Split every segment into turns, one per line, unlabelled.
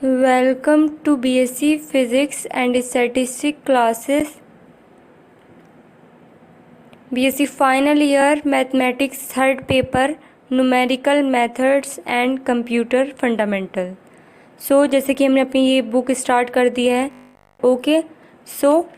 Welcome to BSc physics and statistics classes. BSc final year mathematics third paper numerical methods and computer fundamental. So जैसे कि हमने अपनी ये book start कर दी है। ओके, सो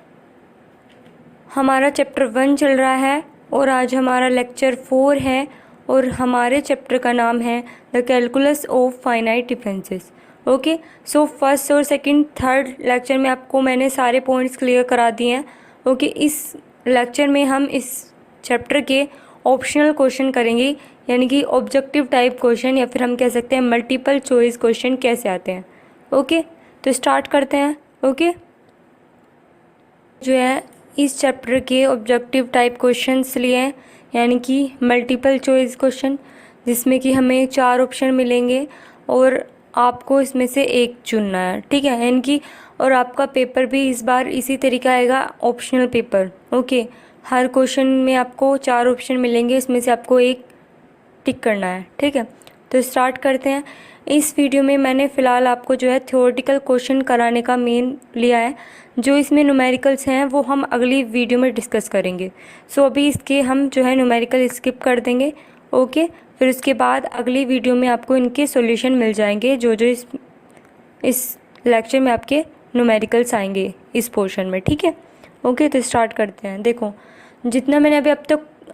हमारा चैप्टर 1 चल रहा है और आज हमारा लेक्चर 4 है और हमारे चैप्टर का नाम है the calculus of finite differences. Okay, so first और सेकंड थर्ड लेक्चर में आपको मैंने सारे पॉइंट्स क्लियर करा दिए हैं। ओके, इस लेक्चर में हम इस चैप्टर के ऑप्शनल क्वेश्चन करेंगे, यानी कि ऑब्जेक्टिव टाइप क्वेश्चन या फिर हम कह सकते हैं मल्टीपल चॉइस क्वेश्चन कैसे आते हैं। ओके, तो स्टार्ट करते हैं। ओके, जो है इस चैप्टर के ऑब्जेक्टिव टाइप क्वेश्चंस लिए हैं, यानी कि मल्टीपल चॉइस क्वेश्चन, जिसमें कि हमें 4 ऑप्शन मिलेंगे और आपको इसमें से एक चुनना है। ठीक है, यानी कि और आपका पेपर भी इस बार इसी तरीका आएगा, ऑप्शनल पेपर। ओके, हर क्वेश्चन में आपको 4 ऑप्शन मिलेंगे, इसमें से आपको एक टिक करना है। ठीक है, तो स्टार्ट करते हैं। इस वीडियो में मैंने फ़िलहाल आपको जो है थ्योरेटिकल क्वेश्चन कराने का मेन लिया है। जो इसमें न्यूमेरिकल्स हैं वो हम अगली वीडियो में डिस्कस करेंगे। सो अभी इसके हम जो है न्यूमेरिकल स्किप कर देंगे। ओके, फिर उसके बाद अगली वीडियो में आपको इनके सॉल्यूशन मिल जाएंगे, जो जो इस लेक्चर में आपके न्यूमेरिकल्स आएंगे इस पोर्शन में। ठीक है, ओके, तो स्टार्ट करते हैं। देखो, जितना मैंने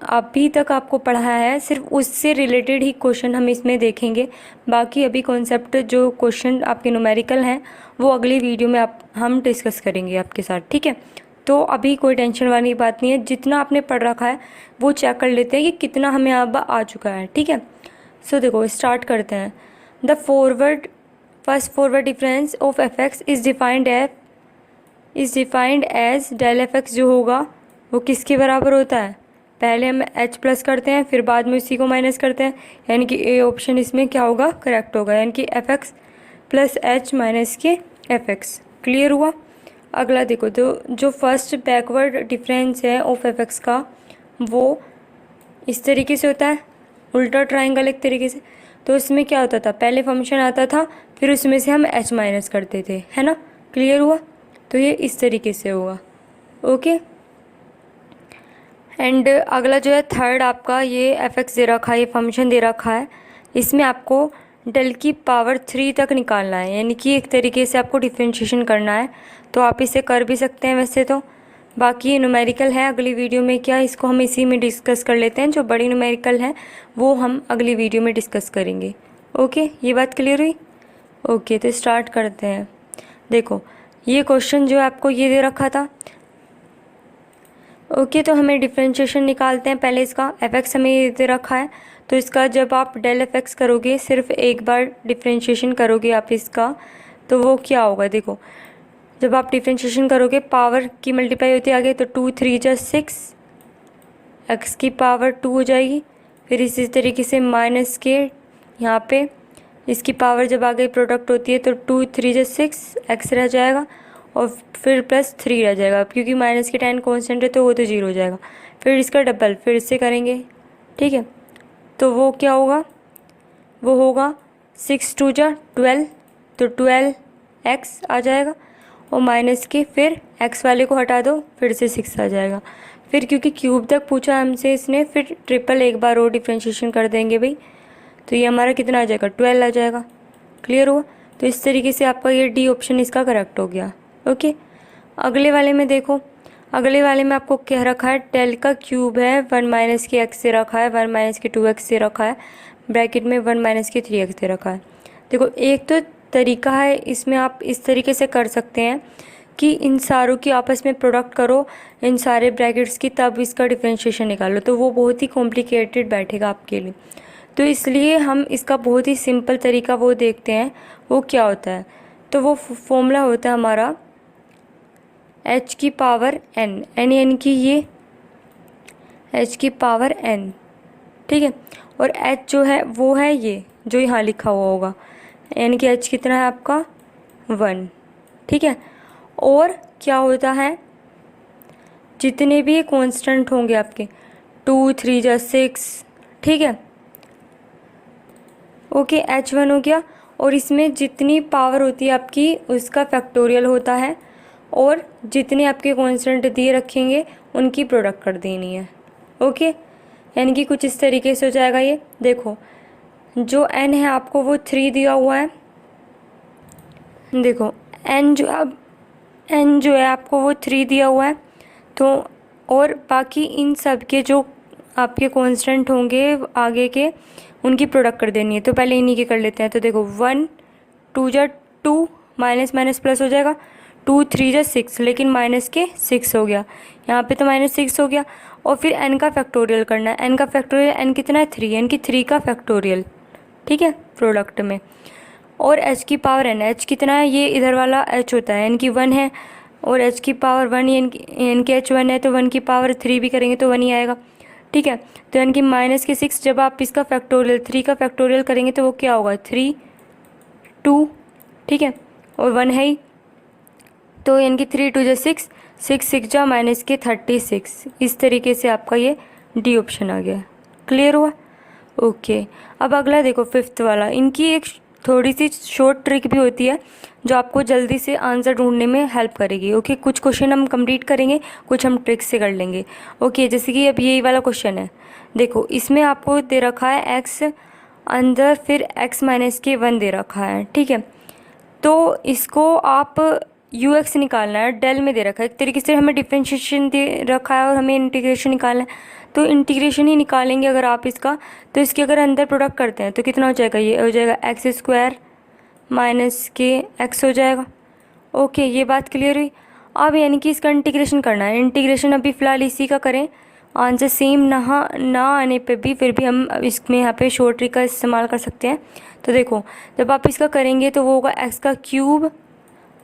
अभी तक आपको पढ़ाया है सिर्फ उससे रिलेटेड ही क्वेश्चन हम इसमें देखेंगे। बाकी अभी कॉन्सेप्ट जो क्वेश्चन आपके न्यूमेरिकल हैं वो अगली वीडियो में हम डिस्कस करेंगे आपके साथ। ठीक है, तो अभी कोई टेंशन वाली बात नहीं है, जितना आपने पढ़ रखा है वो चेक कर लेते हैं कि कितना हमें अब आ चुका है। ठीक है, सो देखो स्टार्ट करते हैं। The first forward difference of f x is defined as del f x जो होगा वो किसके बराबर होता है। पहले हम h प्लस करते हैं, फिर बाद में उसी को माइनस करते हैं, यानी कि ए ऑप्शन इसमें क्या होगा, करेक्ट होगा, यानी कि F x plus H minus के एफ एक्स। क्लियर हुआ। अगला देखो, तो जो फर्स्ट बैकवर्ड डिफरेंस है ऑफ एफ एक्स का वो इस तरीके से होता है, उल्टा ट्राइंगल एक तरीके से। तो उसमें क्या होता था, पहले फंक्शन आता था फिर उसमें से हम h माइनस करते थे, है ना। क्लियर हुआ। तो ये इस तरीके से होगा। ओके, एंड अगला जो है थर्ड आपका ये एफ एक्स दे रखा है, ये फंक्शन दे रखा है, इसमें आपको डेल की पावर 3 तक निकालना है, यानी कि एक तरीके से आपको डिफ्रेंशिएशन करना है। तो आप इसे कर भी सकते हैं वैसे तो। बाकी न्यूमेरिकल है अगली वीडियो में, क्या इसको हम इसी में डिस्कस कर लेते हैं, जो बड़ी न्यूमेरिकल है वो हम अगली वीडियो में डिस्कस करेंगे। ओके, ये बात क्लियर हुई। ओके, तो स्टार्ट करते हैं। देखो, ये क्वेश्चन जो है आपको ये दे रखा था। ओके, तो हमें डिफ्रेंशिएशन निकालते हैं। पहले इसका एफ एक्स हमें ये दे रखा है, तो इसका जब आप डेल एफ एक्स करोगे, सिर्फ एक बार डिफ्रेंशिएशन करोगे आप इसका, तो वो क्या होगा। देखो, जब आप डिफ्रेंशिएशन करोगे पावर की मल्टीप्लाई होती है आगे, तो 2 3 जा 6, एक्स की पावर 2 हो जाएगी। फिर इसी तरीके से माइनस के यहाँ पे इसकी पावर जब आगे प्रोडक्ट होती है तो 2 3 जा 6 एक्स रह जाएगा और फिर प्लस 3 रह जाएगा, क्योंकि माइनस के 10 कॉन्स्टेंट है तो वो तो 0 हो जाएगा। फिर इसका डबल फिर इससे करेंगे। ठीक है, तो वो क्या होगा, वो होगा 6 2 जा 12, तो 12 एक्स आ जाएगा और माइनस के फिर एक्स वाले को हटा दो, फिर से 6 आ जाएगा। फिर क्योंकि क्यूब तक पूछा हमसे इसने, फिर ट्रिपल एक बार और डिफ्रेंशिएशन कर देंगे भाई, तो ये हमारा कितना आ जाएगा, 12 आ जाएगा। क्लियर हुआ। तो इस तरीके से आपका ये डी ऑप्शन इसका करेक्ट हो गया। ओके, अगले वाले में देखो, अगले वाले में आपको कह रखा है डेल का क्यूब है 1 माइनस के एक्स से रखा है, 1 माइनस के 2 एक्स से रखा है, ब्रैकेट में 1 माइनस के 3 एक्स से रखा है। देखो, एक तो तरीका है, इसमें आप इस तरीके से कर सकते हैं कि इन सारों की आपस में प्रोडक्ट करो, इन सारे ब्रैकेट्स की, तब इसका डिफ्रेंशिएशन निकालो, तो वो बहुत ही कॉम्प्लिकेटेड बैठेगा आपके लिए। तो इसलिए हम इसका बहुत ही सिंपल तरीका वो देखते हैं, वो क्या होता है। तो वो फॉर्मूला होता है हमारा h की पावर n यानी कि ये h की पावर n। ठीक है, और h जो है वो है ये जो यहाँ लिखा हुआ होगा, यानी कि h कितना है आपका 1। ठीक है, और क्या होता है, जितने भी कांस्टेंट होंगे आपके 2 3 जा 6, ठीक है। ओके, h1 हो गया, और इसमें जितनी पावर होती है आपकी उसका फैक्टोरियल होता है, और जितने आपके कांस्टेंट दिए रखेंगे उनकी प्रोडक्ट कर देनी है। ओके, यानी कि कुछ इस तरीके से हो जाएगा ये। देखो जो n है आपको वो 3 दिया हुआ है। देखो n जो है आपको वो 3 दिया हुआ है। तो और बाकी इन सब के जो आपके कांस्टेंट होंगे आगे के, उनकी प्रोडक्ट कर देनी है। तो पहले इन्हीं के कर लेते हैं। तो देखो 1 2 जा 2, माइनस माइनस प्लस हो जाएगा, 2 3 जा 6, लेकिन माइनस के 6 हो गया यहाँ पे, तो -6 हो गया। और फिर n का फैक्टोरियल करना है। n का फैक्टोरियल, n कितना है 3, यानी कि 3 का फैक्टोरियल, ठीक है, प्रोडक्ट में। और h की पावर n, h कितना है, ये इधर वाला h होता है, n की 1 है, और h की पावर 1, n की h 1 है, तो 1 की पावर 3 भी करेंगे तो 1 ही आएगा, ठीक है। तो यानी कि -6, जब आप इसका फैक्टोरियल 3 का फैक्टोरियल करेंगे तो वो क्या होगा 3 2, ठीक है, और 1 है ही, तो यानी कि 3 2 जा 6, 6 6 जा -36। इस तरीके से आपका ये डी ऑप्शन आ गया। क्लियर हुआ? ओके। अब अगला देखो 5th वाला। इनकी एक थोड़ी सी शॉर्ट ट्रिक भी होती है जो आपको जल्दी से आंसर ढूंढने में हेल्प करेगी। ओके, कुछ क्वेश्चन हम कंप्लीट करेंगे, कुछ हम ट्रिक से कर लेंगे। ओके, जैसे कि अब यही वाला क्वेश्चन है। देखो इसमें आपको दे रखा है x अंदर, फिर x - 1 दे रखा है, ठीक है। तो इसको आप ux निकालना है, डेल में दे रखा है। एक तरीके से हमें डिफरेंशिएशन दे रखा है और हमें इंटीग्रेशन निकालना है, तो इंटीग्रेशन ही निकालेंगे अगर आप इसका। तो इसके अगर अंदर प्रोडक्ट करते हैं तो कितना हो जाएगा, ये हो जाएगा x² -kx हो जाएगा। ओके, ये बात क्लियर हुई। अब यानी कि इसका इंटीग्रेशन करना है। इंटीग्रेशन अभी फ़िलहाल इसी का करें, आंसर सेम ना आने पे भी फिर भी हम इसमें यहाँ पे शॉर्ट ट्रिक का इस्तेमाल कर सकते हैं। तो देखो जब आप इसका करेंगे तो वो होगा x³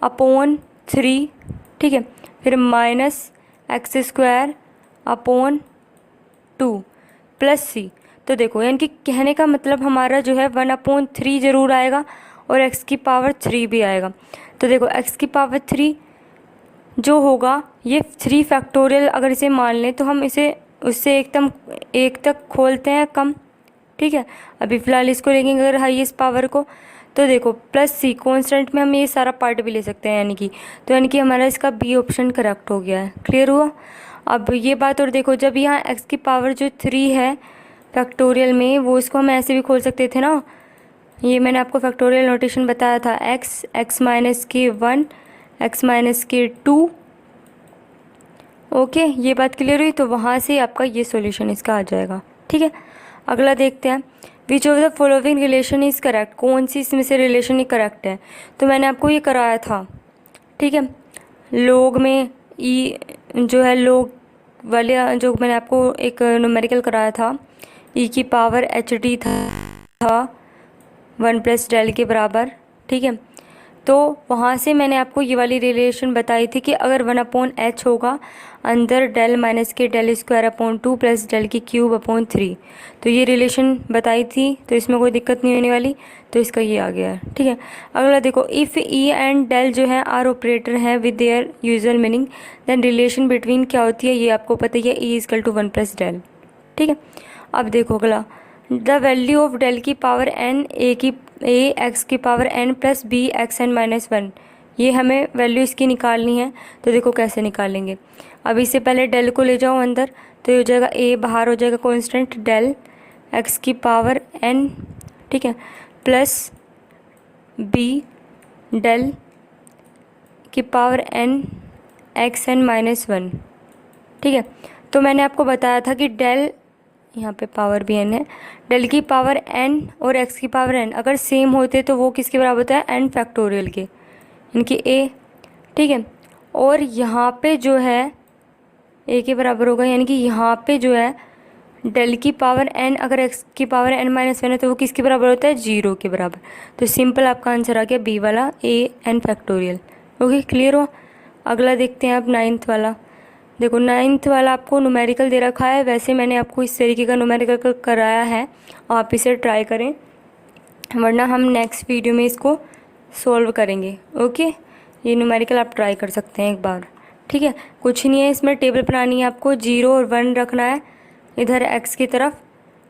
अपॉन 3, ठीक है, फिर -x² अपॉन 2 प्लस c। तो देखो यानी कि कहने का मतलब हमारा जो है 1/3 ज़रूर आएगा और x की पावर 3 भी आएगा। तो देखो x की पावर 3 जो होगा, ये 3 फैक्टोरियल अगर इसे मान लें तो हम इसे उससे एक तक खोलते हैं कम, ठीक है। अभी फ़िलहाल इसको लेंगे अगर हाईएस्ट पावर को, तो देखो प्लस c कॉन्स्टेंट में हम ये सारा पार्ट भी ले सकते हैं, यानी कि हमारा इसका बी ऑप्शन करेक्ट हो गया है। क्लियर हुआ? अब ये बात, और देखो जब यहाँ x की पावर जो 3 है फैक्टोरियल में, वो इसको हम ऐसे भी खोल सकते थे ना। ये मैंने आपको फैक्टोरियल नोटेशन बताया था, x -k1 x -k2। Okay, ये बात क्लियर हुई। तो वहाँ से आपका ये सॉल्यूशन इसका आ जाएगा, ठीक है। अगला देखते हैं, which of the following relation is correct. कौन सी इसमें से रिलेशन ही करेक्ट है। तो मैंने आपको ये कराया था, ठीक है, लोग में ई जो है लोग वाले, जो मैंने आपको एक न्यूमेरिकल कराया था, ई की पावर hd था 1 + डेल के बराबर, ठीक है। तो वहाँ से मैंने आपको ये वाली रिलेशन बताई थी कि अगर 1/h होगा अंदर डेल -k del² 2 + डेल की क्यूब अपॉन 3, तो ये रिलेशन बताई थी, तो इसमें कोई दिक्कत नहीं होने वाली। तो इसका ये आ गया है, ठीक है। अगला देखो, इफ़ ई एंड डेल जो है आर ऑपरेटर हैं with their usual meaning, then relation between क्या होती है, ये आपको पता ही है, ई = 1 + डेल, ठीक है। अब देखो अगला, द वैल्यू ऑफ डेल की पावर n a x की पावर n + b xn - 1, ये हमें वैल्यू इसकी निकालनी है। तो देखो कैसे निकालेंगे। अब इससे पहले डेल को ले जाओ अंदर, तो ये हो जाएगा a, बाहर हो जाएगा कांस्टेंट डेल x की पावर n, ठीक है, प्लस b डेल की पावर n xn - 1, ठीक है। तो मैंने आपको बताया था कि डेल, यहाँ पे पावर भी n है, डेल की पावर n और x की पावर n अगर सेम होते तो वो किसके बराबर होता है, n फैक्टोरियल के, इनकी a, ठीक है। और यहाँ पे जो है a के बराबर होगा, यानी कि यहाँ पे जो है डेल की पावर n अगर x की पावर n - 1 है तो वो किसके बराबर होता है, 0 के बराबर। तो सिंपल आपका आंसर आ गया बी वाला, a n factorial. Okay, clear हो? अगला देखते हैं आप 9th वाला। देखो 9th वाला आपको न्यूमेरिकल दे रखा है, वैसे मैंने आपको इस तरीके का न्यूमेरिकल कराया है, आप इसे ट्राई करें, वरना हम नेक्स्ट वीडियो में इसको सॉल्व करेंगे। ओके, ये न्यूमेरिकल आप ट्राई कर सकते हैं एक बार, ठीक है। कुछ नहीं है, इसमें टेबल बनानी है आपको, 0 और 1 रखना है इधर x की तरफ,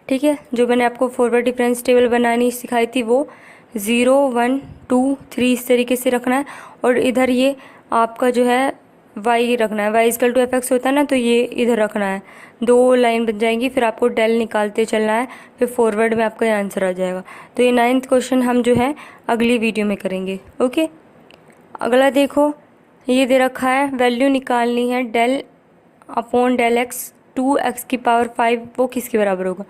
ठीक है। जो मैंने आपको फॉरवर्ड डिफरेंस टेबल बनानी सिखाई थी वो 0 1 2 3 इस तरीके से रखना है। और इधर ये आपका जो है y रखना है, y equal to f x होता है ना, तो ये इधर रखना है। 2 लाइन बन जाएंगी, फिर आपको डेल निकालते चलना है, फिर फॉरवर्ड में आपका आंसर आ जाएगा। तो ये 9th क्वेश्चन हम जो है अगली वीडियो में करेंगे। ओके, अगला देखो, ये दे रखा है वैल्यू निकालनी है del upon del x 2x की पावर 5 वो किसके बराबर होगा।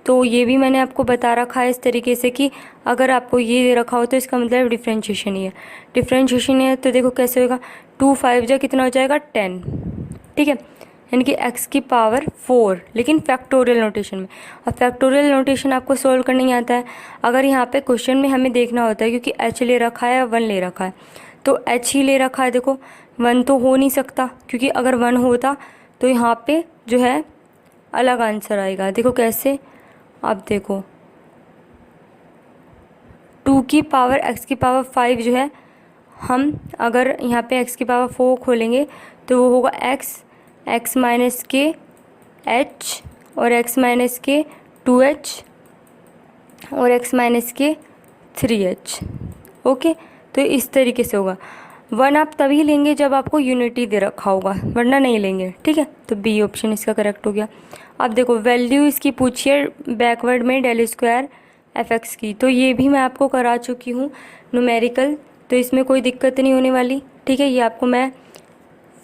तो ये भी मैंने आपको बता रखा है इस तरीके से कि अगर आपको ये दे रखा हो तो इसका मतलब डिफ्रेंशिएशन ही है। डिफ्रेंशिएशन है तो देखो कैसे होगा, 2 5 जा कितना हो जाएगा 10, ठीक है, यानी कि x की पावर 4, लेकिन फैक्टोरियल नोटेशन में। अब फैक्टोरियल नोटेशन आपको सोल्व करने नहीं आता है। अगर यहाँ पे क्वेश्चन में हमें देखना होता है, क्योंकि h ले रखा है या 1 ले रखा है, तो h ही ले रखा है। देखो 1 तो हो नहीं सकता, क्योंकि अगर 1 होता तो यहाँ पे जो है अलग आंसर आएगा। देखो कैसे, अब देखो 2 की पावर x की पावर 5 जो है, हम अगर यहाँ पे x की पावर 4 खोलेंगे तो वो होगा x माइनस के h और x माइनस के 2h और x माइनस के 3h। ओके, तो इस तरीके से होगा। 1 आप तभी लेंगे जब आपको यूनिटी दे रखा होगा, वरना नहीं लेंगे, ठीक है। तो बी ऑप्शन इसका करेक्ट हो गया। अब देखो वैल्यू इसकी पूछिए बैकवर्ड में डेल स्क्वायर एफ एक्स की, तो ये भी मैं आपको करा चुकी हूँ न्यूमेरिकल, तो इसमें कोई दिक्कत नहीं होने वाली, ठीक है। ये आपको मैं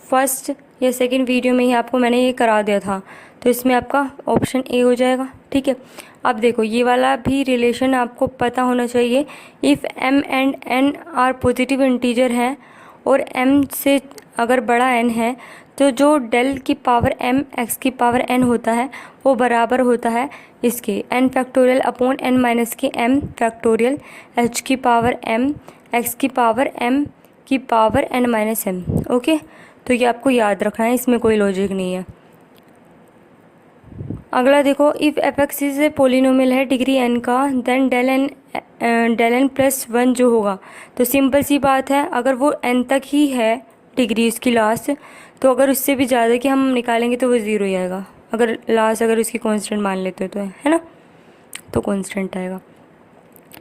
फर्स्ट या सेकंड वीडियो में ही आपको मैंने ये करा दिया था, तो इसमें आपका ऑप्शन ए हो जाएगा, ठीक है। अब देखो ये वाला भी रिलेशन आपको पता होना चाहिए। If m and n are positive integer हैं और m से अगर बड़ा n है, तो जो डेल की पावर m x की पावर n होता है वो बराबर होता है इसके n factorial upon n minus के m फैक्टोरियल h की पावर m x की पावर m की power n minus m। Okay, तो ये आपको याद रखना है, इसमें कोई लॉजिक नहीं है। अगला देखो, if F x is a polynomial है डिग्री n का, देन डेल n प्लस 1 जो होगा, तो सिंपल सी बात है, अगर वो n तक ही है डिग्री उसकी लास्ट, तो अगर उससे भी ज़्यादा की हम निकालेंगे तो वो 0 ही आएगा। अगर लास्ट अगर उसकी कांस्टेंट मान लेते हो तो है ना, तो कांस्टेंट आएगा।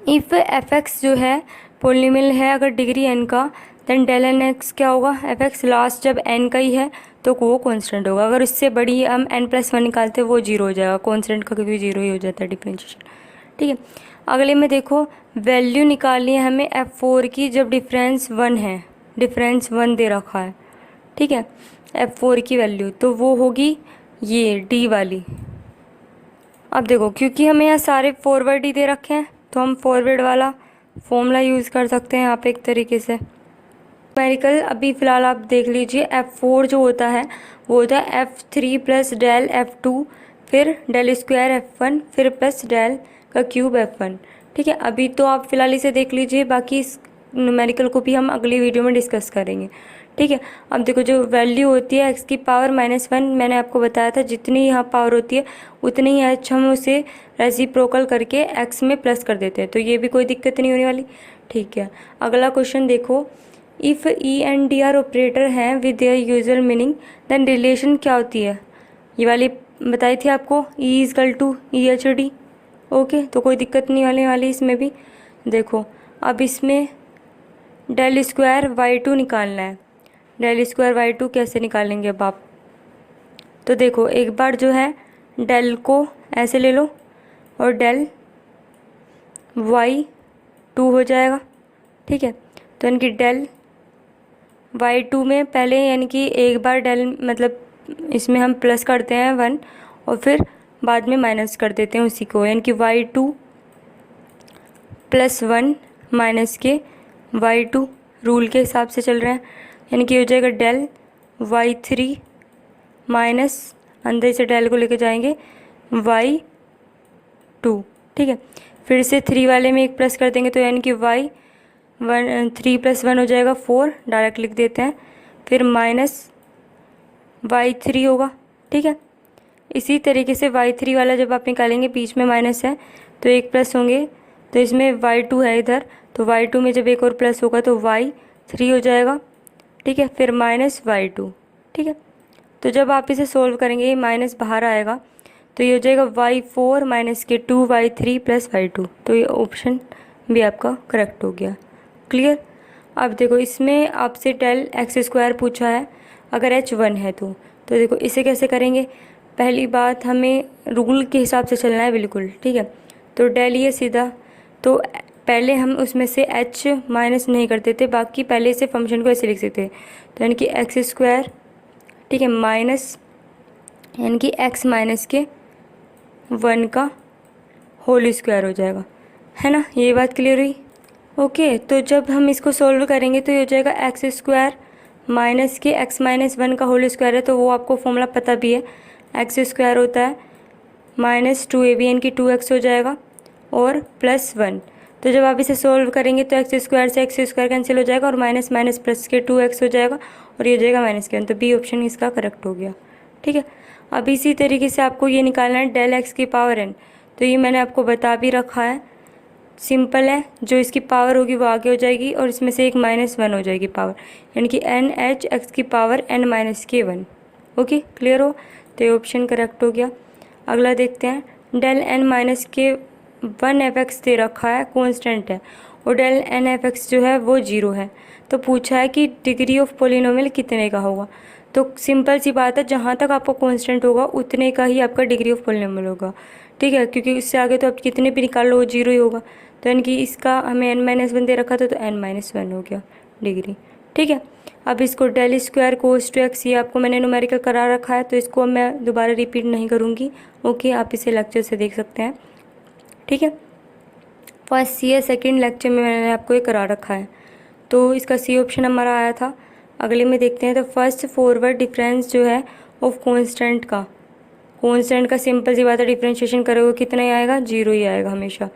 इफ़ एफ एक्स जो है पोलिनोमियल है अगर डिग्री n का, देन डेल एन एक्स क्या होगा, एफ एक्स लास्ट जब n का ही है तो वो कांस्टेंट होगा। अगर उससे बड़ी हम n प्लस 1 निकालते हैं वो 0 हो जाएगा, कांस्टेंट का कभी 0 ही हो जाता है डिफरेंशिएशन, ठीक है। अगले में देखो वैल्यू निकालनी है हमें f4 की जब डिफरेंस 1 है, डिफरेंस 1 दे रखा है, ठीक है, f4 की वैल्यू, तो वो होगी ये डी वाली। अब देखो क्योंकि हमें यहाँ सारे फॉरवर्ड ही दे रखे हैं, तो हम फॉरवर्ड वाला फॉर्मूला यूज़ कर सकते हैं यहाँ पे एक तरीके से। न्यूमेरिकल अभी फ़िलहाल आप देख लीजिए, f4 जो होता है वो होता है f3 प्लस डेल f2 फिर डेल स्क्वायर f1 फिर प्लस डेल का क्यूब f1, ठीक है। अभी तो आप फ़िलहाल इसे देख लीजिए, बाकी इस न्यूमेरिकल को भी हम अगली वीडियो में डिस्कस करेंगे, ठीक है। अब देखो जो वैल्यू होती है x की पावर -1, मैंने आपको बताया था जितनी यहाँ पावर होती है उतनी ही h हम उसे रेसिप्रोकल करके x में प्लस कर देते हैं, तो ये भी कोई दिक्कत नहीं होने वाली, ठीक है। अगला क्वेश्चन देखो, if E and D R operator हैं with their usual meaning, then relation क्या होती है, ये वाली बताई थी आपको, E is equal to E H D. Okay, तो कोई दिक्कत नहीं होने वाली इसमें भी। देखो अब इसमें डेल स्क्वायर y2 निकालना है, डेल स्क्वायर y2 कैसे निकालेंगे अब आप, तो देखो एक बार जो है डेल को ऐसे ले लो और डेल y2 हो जाएगा, ठीक है। तो यानी कि डेल y2 में पहले यानी कि एक बार डेल मतलब इसमें हम प्लस करते हैं 1 और फिर बाद में माइनस कर देते हैं उसी को, यानी कि y2 प्लस 1 माइनस के y2 रूल के हिसाब से चल रहे हैं, यानी कि हो जाएगा डेल y3 माइनस अंदर से डेल को लेके जाएंगे y2, ठीक है। फिर से 3 वाले में एक प्लस कर देंगे तो यानी कि y3 प्लस 1 हो जाएगा 4, डायरेक्ट लिख देते हैं, फिर माइनस y3 होगा, ठीक है। इसी तरीके से y3 वाला जब आप निकालेंगे बीच में माइनस है तो एक प्लस होंगे, तो इसमें y2 है इधर, तो y2 में जब एक और प्लस होगा तो y3 हो जाएगा, ठीक है, फिर माइनस y2, ठीक है। तो जब आप इसे सोल्व करेंगे ये माइनस बाहर आएगा, तो ये हो जाएगा y4 माइनस के 2y3 प्लस y2, तो ये ऑप्शन भी आपका करेक्ट हो गया। क्लियर। अब देखो इसमें आपसे डेल एक्स स्क्वायर पूछा है, अगर एच 1 है तो देखो इसे कैसे करेंगे। पहली बात, हमें रूल के हिसाब से चलना है बिल्कुल, ठीक है। तो डेल ये सीधा, तो पहले हम उसमें से एच माइनस नहीं करते थे, बाकी पहले से फंक्शन को ऐसे लिख सकते थे, तो यानी कि एक्स स्क्वायर, ठीक है, माइनस यानी कि एक्स माइनस के 1 का होल स्क्वायर हो जाएगा, है ना। ये बात क्लियर हुई। ओके, तो जब हम इसको सोल्व करेंगे तो ये हो जाएगा एक्स स्क्वायर माइनस के एक्स माइनस 1 का होल स्क्वायर है, तो वो आपको फॉर्मूला पता भी है। एक्स स्क्वायर होता है माइनस 2ab यानी कि 2x हो जाएगा और प्लस 1। तो जब आप इसे सोल्व करेंगे तो एक्स स्क्वायर से एक्स स्क्वायर कैंसिल हो जाएगा और माइनस माइनस प्लस के 2x हो जाएगा और ये हो जाएगा माइनस के 1, तो बी ऑप्शन इसका करेक्ट हो गया, ठीक है। अब इसी तरीके से आपको ये निकालना है डेल एक्स की पावर n, तो ये मैंने आपको बता भी रखा है, सिंपल है। जो इसकी पावर होगी वो आगे हो जाएगी और इसमें से एक -1 हो जाएगी पावर, यानी कि एन एच एक्स की पावर n माइनस के 1। ओके, क्लियर हो, तो ये ऑप्शन करेक्ट हो गया। अगला देखते हैं, डेल n माइनस के 1 एफ एक्स दे रखा है, कॉन्स्टेंट है, और डेल n एफ एक्स जो है वो 0 है। तो पूछा है कि डिग्री ऑफ पोलिनोमियल कितने का होगा। तो सिंपल सी बात है, जहाँ तक आपको कांस्टेंट होगा उतने का ही आपका डिग्री ऑफ पोलिनोमियल होगा, ठीक है, क्योंकि उससे आगे तो आप कितने भी निकाल लो वो 0 ही होगा। तो यानी कि इसका हमें n-1 दे रखा था, तो n-1 हो गया डिग्री, ठीक है। अब इसको del square cos two x, ये आपको मैंने न्यूमेरिकल करा रखा है, तो इसको मैं दोबारा रिपीट नहीं करूँगी। ओके, आप इसे लेक्चर से देख सकते हैं, ठीक है। फर्स्ट सी या सेकेंड लेक्चर में मैंने आपको ये करा रखा है, तो इसका सी ऑप्शन हमारा आया था। अगले में देखते हैं, तो फर्स्ट फॉरवर्ड डिफरेंस जो है ऑफ कांस्टेंट का सिंपल सी बात है, डिफ्रेंशिएशन करोगे कितना ही आएगा, 0 ही आएगा हमेशा।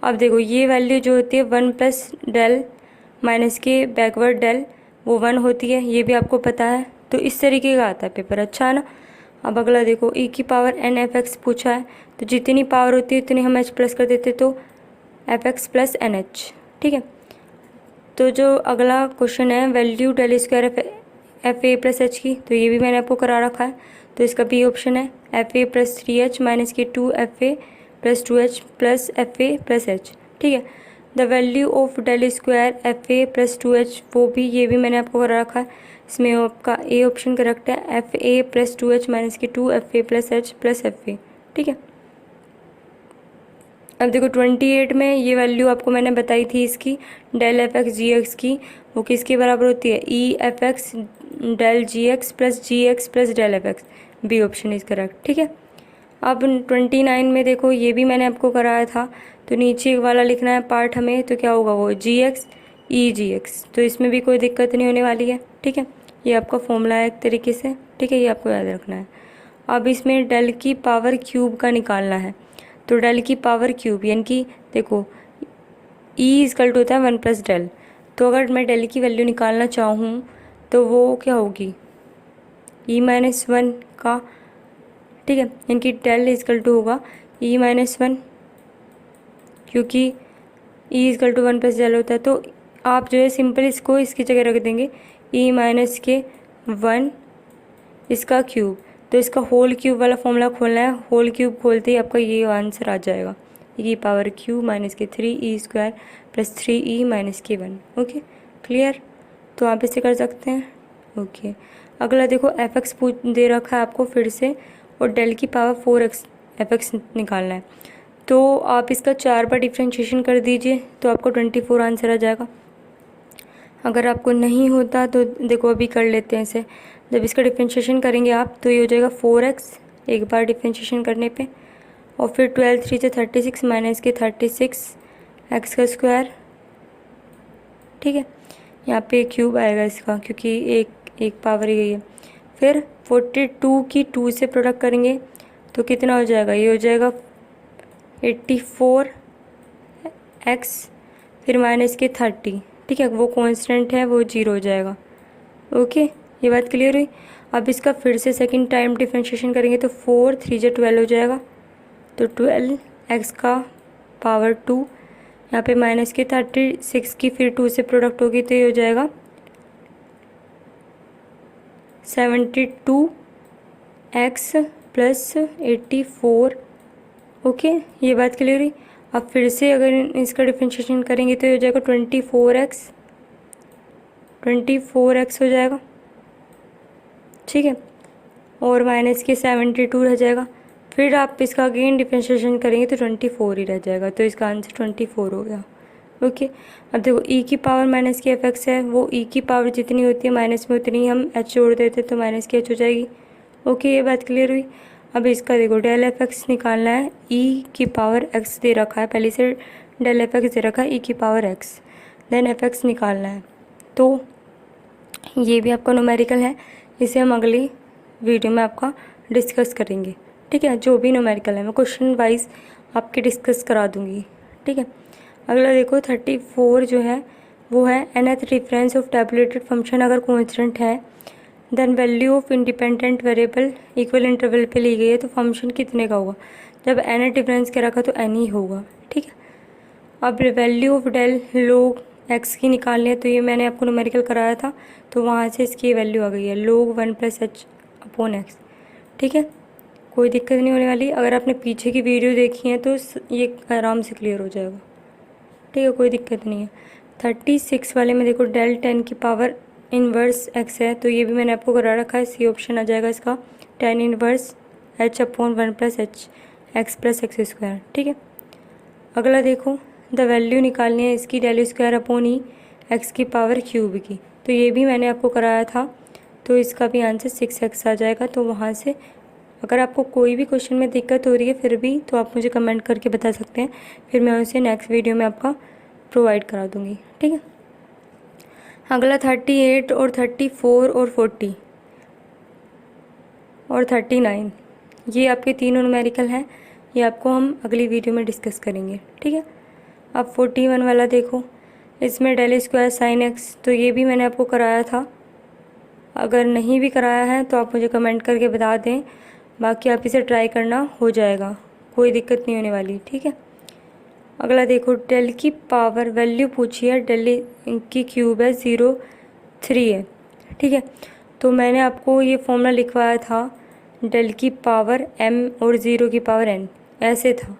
अब देखो ये वैल्यू जो होती है 1 प्लस डेल माइनस के बैकवर्ड डेल, वो 1 होती है, ये भी आपको पता है। तो इस तरीके का आता है पेपर, अच्छा है ना। अब अगला देखो, e की पावर n एफ एक्स पूछा है, तो जितनी पावर होती है उतनी हम h प्लस कर देते, तो f x plus n h, ठीक है। तो जो अगला क्वेश्चन है, value del square f a plus h की, तो ये भी मैंने आपको करा रखा है, तो इसका बी ऑप्शन है f a plus 3h minus के 2 f a plus 2h plus f a plus h, ठीक है। The value of del square f a plus 2h, वो भी ये भी मैंने आपको करा रखा है, इसमें आपका ए ऑप्शन करेक्ट है, f a plus 2h minus के 2 f a plus H plus f ए, ठीक है। अब देखो 28 में ये वैल्यू आपको मैंने बताई थी इसकी, del f x g x की, वो किसके बराबर होती है, e f x del g x plus del f x, b option is correct, ठीक है। अब 29 में देखो, ये भी मैंने आपको कराया था, तो नीचे वाला लिखना है पार्ट हमें, तो क्या होगा वो जी एक्स ई जी एक्स, तो इसमें भी कोई दिक्कत नहीं होने वाली है, ठीक है। ये आपका फॉर्मूला है एक तरीके से, ठीक है, ये आपको याद रखना है। अब इसमें डेल की पावर क्यूब का निकालना है, तो डेल की पावर क्यूब यानी कि देखो ई इक्वल टू होता है 1 प्लस डेल, तो अगर मैं डेल की वैल्यू निकालना चाहूँ तो वो क्या होगी, e-1 का, ठीक है, यानी कि डेल इक्वल टू होगा e-1, क्योंकि e equal to 1 plus del होता है, तो आप जो है सिंपल इसको इसकी जगह रख देंगे e-1 इसका क्यूब, तो इसका होल क्यूब वाला फॉर्मूला खोलना है, होल क्यूब खोलते ही आपका ये आंसर आ जाएगा, e पावर क्यूब माइनस के 3e square plus 3e minus के 1। ओके, क्लियर, तो आप इसे कर सकते हैं। ओके, अगला देखो एफ एक्स दे रखा है आपको फिर से, और डेल की पावर 4x एफ एक्स निकालना है, तो आप इसका 4 बार डिफ्रेंशिएशन कर दीजिए, तो आपको 24 आंसर आ जाएगा। अगर आपको नहीं होता तो देखो अभी कर लेते हैं इसे, जब इसका डिफ्रेंशिएशन करेंगे आप तो ये हो जाएगा 4x एक बार डिफ्रेंशिएशन करने पे, और फिर 12 3 से 36 माइनस के 36 एक्स का स्क्वायर, ठीक है। यहाँ पे क्यूब आएगा इसका क्योंकि एक पावर ही गई है। फिर 42 की 2 से प्रोडक्ट करेंगे तो कितना हो जाएगा, ये हो जाएगा 84x फिर माइनस के 30, ठीक है, वो कांस्टेंट है वो 0 हो जाएगा। ओके, ये बात क्लियर हुई। अब इसका फिर से सेकंड टाइम डिफ्रेंशिएशन करेंगे तो 4 3 से 12 हो जाएगा, तो 12x का पावर 2, यहाँ पे माइनस के 36 की फिर 2 से प्रोडक्ट होगी तो ये हो जाएगा 72x प्लस 84। ओके, ये बात क्लियर हुई। अब फिर से अगर इसका डिफ्रेंशिएशन करेंगे तो ये हो जाएगा 24x हो जाएगा, ठीक है, और माइनस के 72 रह जाएगा। फिर आप इसका अगेन डिफ्रेंशिएशन करेंगे तो 24 ही रह जाएगा, तो इसका आंसर 24 हो गया। ओके, अब देखो ई की पावर माइनस की एफ एक्स है, वो ई की पावर जितनी होती है माइनस में उतनी हम एच जोड़ देते तो माइनस की एच हो जाएगी। ओके, ये बात क्लियर हुई। अब इसका देखो डेल एफ एक्स निकालना है, ई की पावर एक्स दे रखा है, पहले से डेल एफ एक्स दे रखा है ई की power x, then f x निकालना है। तो ये भी आपका न्यूमेरिकल है, इसे हम अगली वीडियो में आपका डिस्कस करेंगे, ठीक है। जो भी न्यूमेरिकल है मैं क्वेश्चन वाइज आपके डिस्कस करा दूँगी, ठीक है। अगला देखो 34 जो है वो है nth difference of tabulated function अगर कोइंसिडेंट है then value of independent variable equal interval पे ली गई है तो फंक्शन कितने का होगा। जब nth डिफरेंस के रखा तो n ही होगा, ठीक है। अब वैल्यू ऑफ डेल लोग x की निकालनी है, तो ये मैंने आपको न्यूमेरिकल कराया था, तो वहाँ से इसकी वैल्यू आ गई है लोग 1 + h/x, ठीक है। कोई दिक्कत नहीं होने वाली, अगर आपने पीछे की वीडियो देखी है तो ये आराम से क्लियर हो जाएगा, ठीक है, कोई दिक्कत नहीं है। 36 वाले में देखो डेल 10 की पावर इनवर्स x है, तो ये भी मैंने आपको करा रखा है, सी ऑप्शन आ जाएगा इसका 10 inverse h/1 + h x + x², ठीक है। अगला देखो द वैल्यू निकालनी है इसकी डेल स्क्वायर अपॉन ई एक्स की पावर क्यूब की, तो ये भी मैंने आपको कराया था, तो इसका भी आंसर 6x आ जाएगा। तो वहाँ से अगर आपको कोई भी क्वेश्चन में दिक्कत हो रही है फिर भी तो आप मुझे कमेंट करके बता सकते हैं, फिर मैं उसे नेक्स्ट वीडियो में आपका प्रोवाइड करा दूँगी, ठीक है। अगला 38 और 34 और 40 और 39 ये आपके तीनों न्यूमेरिकल हैं, ये आपको हम अगली वीडियो में डिस्कस करेंगे, ठीक है। अब 41 वाला देखो, इसमें डेल स्क्वायर साइन एक्स, तो ये भी मैंने आपको कराया था, अगर नहीं भी कराया है तो आप मुझे कमेंट करके बता दें, बाकी आप इसे ट्राई करना, हो जाएगा, कोई दिक्कत नहीं होने वाली, ठीक है। अगला देखो डेल की पावर वैल्यू पूछी है, डेल की क्यूब है 0 3 है, ठीक है। तो मैंने आपको ये फॉर्मूला लिखवाया था डेल की पावर m और 0 की पावर n, ऐसे था,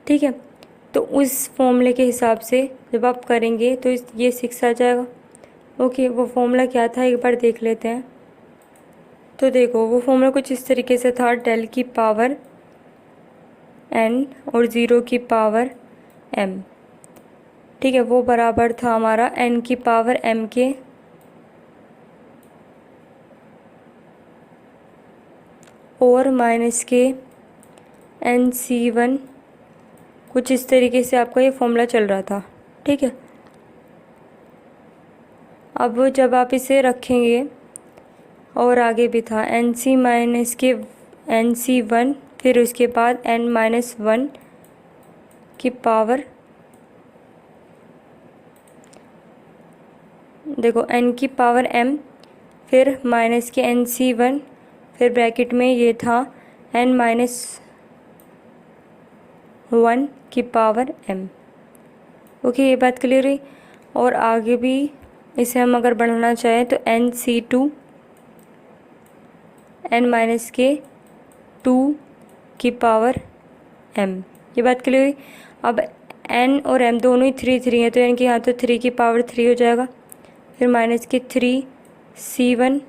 ठीक है। तो उस फॉर्मूले के हिसाब से जब आप करेंगे तो ये 6 आ जाएगा। ओके, वो फॉर्मूला क्या था एक बार देख लेते हैं। तो देखो वो फॉर्मूला कुछ इस तरीके से था, डेल की पावर n और 0 की पावर m, ठीक है, वो बराबर था हमारा n की पावर m के और माइनस के NC1, कुछ इस तरीके से आपका ये फॉर्मूला चल रहा था, ठीक है। अब जब आप इसे रखेंगे और आगे भी था NC माइनस के NC1, फिर उसके बाद n-1 की पावर, देखो n की पावर m, फिर माइनस के NC1, फिर ब्रैकेट में ये था n-1 की पावर m। ओके, ये बात क्लियर हुई। और आगे भी इसे हम अगर बढ़ाना चाहें तो NC2 n-2 की पावर m, ये बात क्लियर हुई। अब n और m दोनों ही 3 हैं, तो n के यहाँ तो 3 की पावर 3 हो जाएगा, फिर माइनस के 3C1,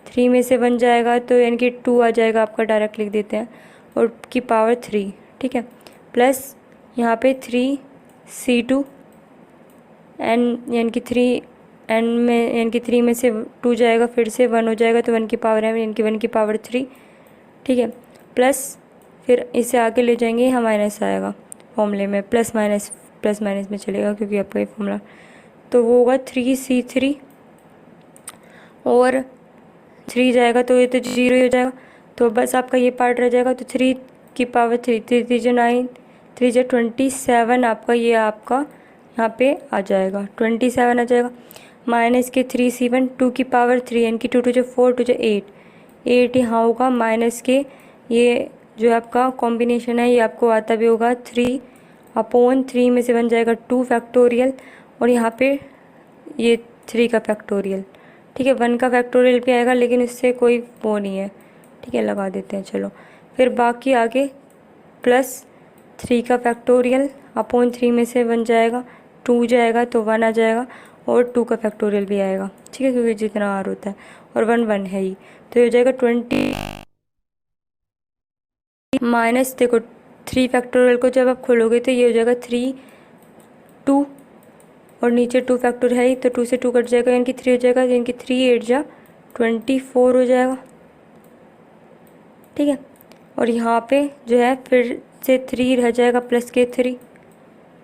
3 में से 1 जाएगा तो n की 2 आ जाएगा, आपका डायरेक्ट लिख देते हैं, और की पावर 3, ठीक है, प्लस यहाँ पे 3C2 n की 3 में से 2 जाएगा, फिर से 1 हो जाएगा तो 1 की पावर m, n की 1 की पावर 3, ठीक है, प्लस फिर इसे आगे ले जाएंगे, यहाँ माइनस आएगा फॉर्मूले में, प्लस माइनस में चलेगा क्योंकि आपका ये फॉर्मूला, तो वो होगा 3C3 और 3 जाएगा तो ये तो 0 ही हो जाएगा, तो बस आपका ये पार्ट रह जाएगा। तो 3 की पावर 3, 3 जो 9, 3 जो 27, आपका ये आपका यहाँ पे आ जाएगा, 27 आ जाएगा, माइनस के 3C1, 2 की पावर 3, n की 2 जो 4, 2 जो 8 यहाँ होगा, माइनस के ये जो आपका कॉम्बिनेशन है ये आपको आता भी होगा 3/3 में से बन जाएगा 2 फैक्टोरियल, और यहाँ पे ये 3 का फैक्टोरियल, ठीक है, 1 का फैक्टोरियल भी आएगा लेकिन इससे कोई वो नहीं है, ठीक है, लगा देते हैं, चलो। फिर बाकी आगे प्लस 3 का फैक्टोरियल अपॉन 3 में से 1 जाएगा, 2 जाएगा तो 1 आ जाएगा, और 2 का फैक्टोरियल भी आएगा, ठीक है, क्योंकि जितना r होता है, और 1 1 है ही, तो ये हो जाएगा 20 माइनस, देखो 3 फैक्टोरियल को जब आप खोलोगे तो ये हो जाएगा 3 2, और नीचे 2 फैक्टर है ही, तो 2 से 2 कट जाएगा, यानी कि 3 हो जाएगा, यानी कि 3 8 जा 24 हो जाएगा, ठीक है। और यहाँ पे जो है फिर से 3 रह जाएगा प्लस के 3,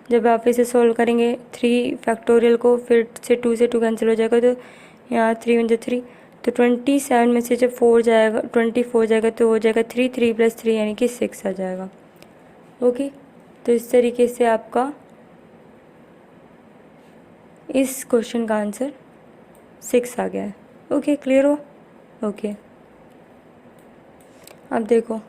जब आप इसे सोल्व करेंगे 3 फैक्टोरियल को, फिर से 2 से 2 कैंसिल हो जाएगा, तो यहाँ 3 1 3, तो 27 में से जब 4 जाएगा 24 जाएगा तो हो जाएगा 3 3 + 3 यानी कि 6 आ जाएगा। ओके, तो इस तरीके से आपका इस क्वेश्चन का आंसर 6 आ गया है। ओके, क्लियर हो? ओके, अब देखो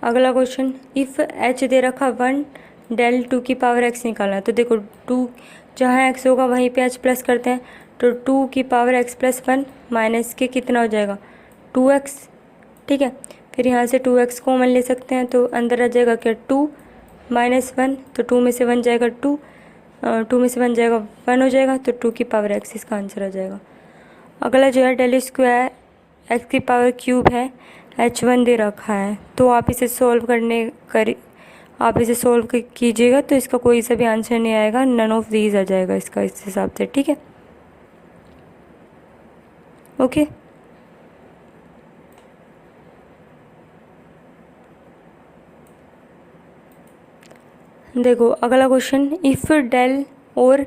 अगला क्वेश्चन, इफ़ h दे रखा 1 del 2 की पावर x निकालना है। तो देखो 2 जहाँ x होगा वहीं पे h प्लस करते हैं, तो 2 की पावर x + 1 माइनस के कितना हो जाएगा 2x, ठीक है। फिर यहाँ से 2x कॉमन ले सकते हैं, तो अंदर आ जाएगा क्या 2 - 1, तो 2 में से 1 जाएगा 2, 2 में से 1 जाएगा 1 हो जाएगा, तो 2 की पावर x इसका आंसर आ जाएगा। अगला जो है del स्क्वायर x की पावर क्यूब है, h1 दे रखा है, तो आप इसे सोल्व कीजिएगा, तो इसका कोई सा भी आंसर नहीं आएगा, नन ऑफ दीज आ जाएगा इसका इस हिसाब से, ठीक है। ओके, देखो अगला क्वेश्चन, इफ़ डेल और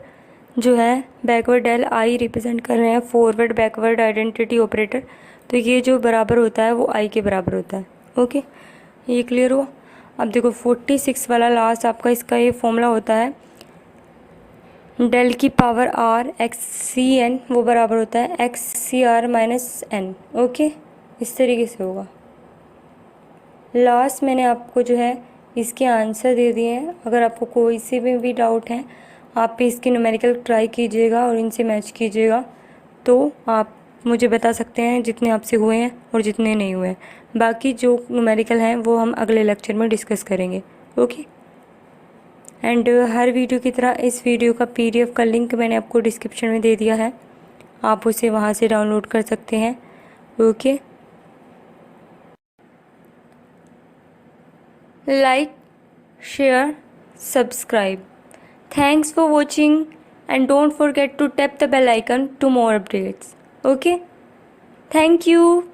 जो है बैकवर्ड डेल आई रिप्रेजेंट कर रहे हैं फॉरवर्ड बैकवर्ड आइडेंटिटी ऑपरेटर, तो ये जो बराबर होता है वो आई के बराबर होता है। ओके, ये क्लियर हुआ। अब देखो 46 वाला लास्ट आपका इसका ये फॉर्मूला होता है, डेल की power r x c n वो बराबर होता है x c r minus n. Okay, इस तरीके से होगा। लास्ट मैंने आपको जो है इसके आंसर दे दिए हैं, अगर आपको कोई से भी डाउट है आप भी इसकी न्यूमेरिकल ट्राई कीजिएगा और इनसे मैच कीजिएगा, तो आप मुझे बता सकते हैं जितने आपसे हुए हैं और जितने नहीं हुए हैं। बाकी जो न्यूमेरिकल हैं वो हम अगले लेक्चर में डिस्कस करेंगे। ओके, एंड हर वीडियो की तरह इस वीडियो का PDF का लिंक मैंने आपको डिस्क्रिप्शन में दे दिया है, आप उसे वहाँ से डाउनलोड कर सकते हैं। Okay, like, share, subscribe. Thanks for watching and don't forget to tap the bell icon to more updates. Okay? Thank you.